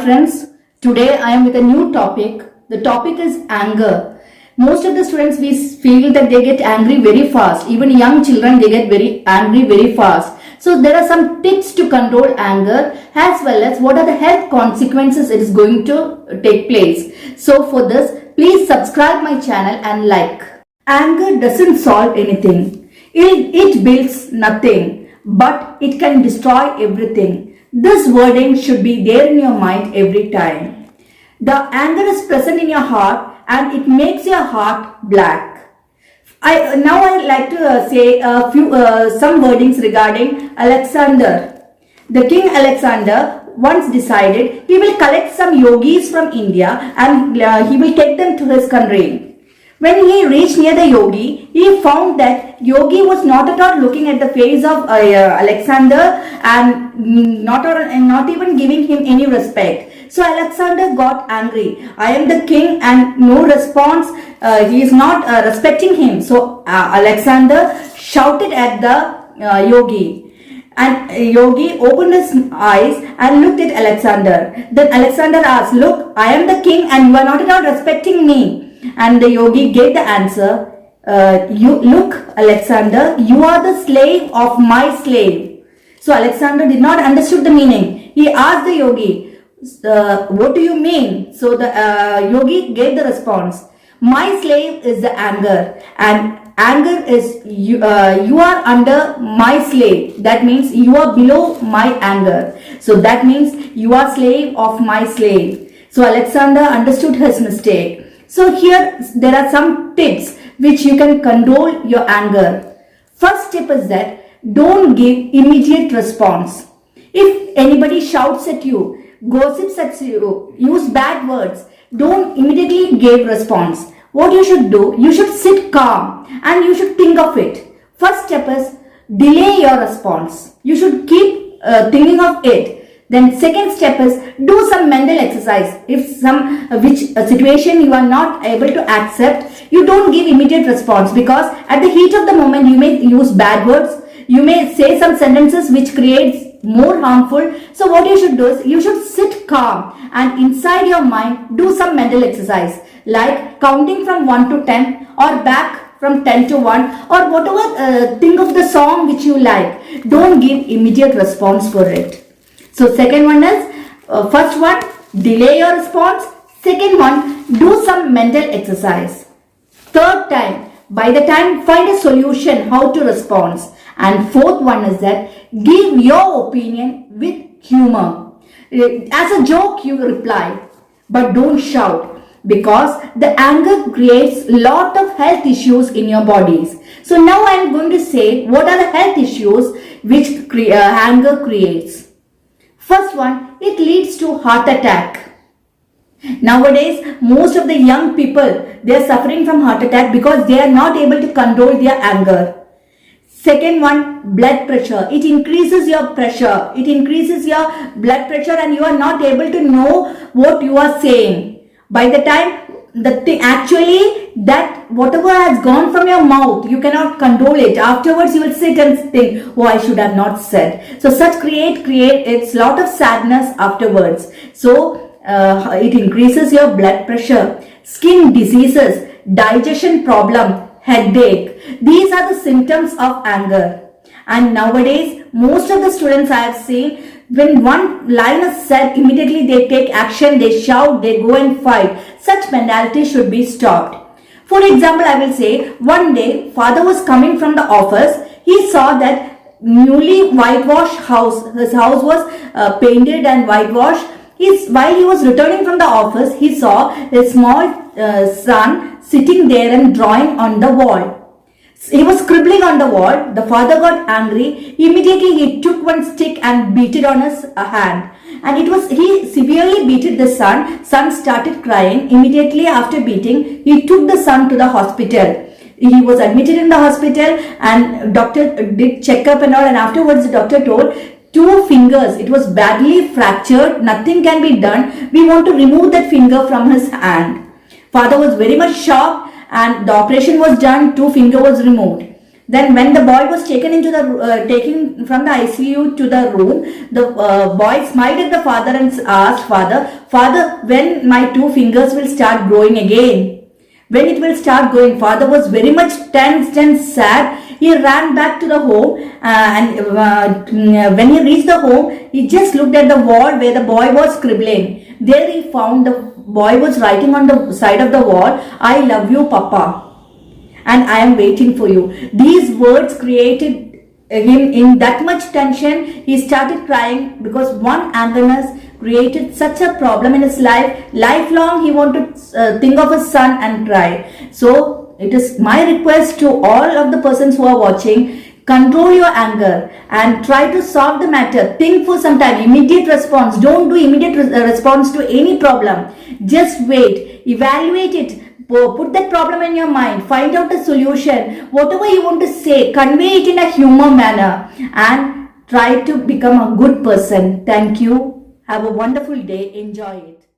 Friends, today I am with a new topic. The topic is anger. Most of the students we feel that they get angry very fast. Even young children they get very angry very fast. So there are some tips to control anger as well as what are the health consequences it is going to take place. So for this, please subscribe my channel and like. Anger doesn't solve anything. It builds nothing, but it can destroy everything. This wording should be there in your mind every time. The anger is present in your heart and it makes your heart black. I like to say a few some wordings regarding Alexander. The King Alexander once decided he will collect some yogis from India and he will take them to his country. When he reached near the yogi, he found that yogi was not at all looking at the face of Alexander and not even giving him any respect. So Alexander got angry. I am the king and no response. He is not respecting him. So Alexander shouted at the yogi. And yogi opened his eyes and looked at Alexander. Then Alexander asked, "Look, I am the king and you are not at all respecting me." And the yogi gave the answer, "Look, Alexander, you are the slave of my slave." So Alexander did not understood the meaning. He asked the yogi, "What do you mean?" So the yogi gave the response, "My slave is the anger, and anger is you are under my slave. That means you are below my anger. So that means you are slave of my slave." So Alexander understood his mistake. So here there are some tips which you can control your anger. First tip is that don't give immediate response. If anybody shouts at you, gossips at you, use bad words, don't immediately give response. What you should do, you should sit calm and you should think of it. First step is delay your response. You should keep thinking of it. Then second step is do some mental exercise. If which situation you are not able to accept, you don't give immediate response because at the heat of the moment you may use bad words. You may say some sentences which creates more harmful. So what you should do is you should sit calm and inside your mind do some mental exercise like counting from 1 to 10 or back from 10 to 1 or whatever. Think of the song which you like. Don't give immediate response for it. So second one is, first one, delay your response. Second one, do some mental exercise. Third time, by the time, find a solution how to respond. And fourth one is that give your opinion with humor. As a joke, you reply, but don't shout because the anger creates lot of health issues in your bodies. So now I am going to say what are the health issues which anger creates. First one, it leads to heart attack. Nowadays, most of the young people, they are suffering from heart attack because they are not able to control their anger. Second one, blood pressure. It increases your pressure. It increases your blood pressure and you are not able to know what you are saying. By the time actually that whatever has gone from your mouth, you cannot control it. Afterwards, you will sit and think, "Oh, I should have not said." So such create it's lot of sadness afterwards. So it increases your blood pressure, skin diseases, digestion problem, headache. These are the symptoms of anger. And nowadays, most of the students I have seen, when one line is said, immediately they take action, they shout, they go and fight. Such mentality should be stopped. For example, I will say, one day, father was coming from the office. He saw that newly whitewashed house, his house was painted and whitewashed. While he was returning from the office, he saw a small son sitting there and drawing on the wall. He was scribbling on the wall. The father got angry. Immediately he took one stick and beat it on his hand. And he severely beat the son. Son started crying. Immediately after beating, he took the son to the hospital. He was admitted in the hospital and doctor did checkup and all. And afterwards the doctor told, 2 fingers, it was badly fractured. Nothing can be done. We want to remove that finger from his hand. Father was very much shocked. And the operation was done, 2 fingers was removed. Then when the boy was taken from the ICU to the room, the boy smiled at the father and asked Father, when my two fingers will start growing again? When it will start growing? Father was very much tensed and sad. He ran back to the home, and when he reached the home, he just looked at the wall where the boy was scribbling. There he found the boy was writing on the side of the wall, "I love you, Papa, and I am waiting for you." These words created him in that much tension. He started crying because one angerness created such a problem in his life. Lifelong he wanted to think of his son and cry. So it is my request to all of the persons who are watching, control your anger and try to solve the matter. Think for some time. Immediate response. Don't do immediate response to any problem. Just wait. Evaluate it. Put that problem in your mind. Find out a solution. Whatever you want to say, convey it in a humor manner and try to become a good person. Thank you. Have a wonderful day. Enjoy it.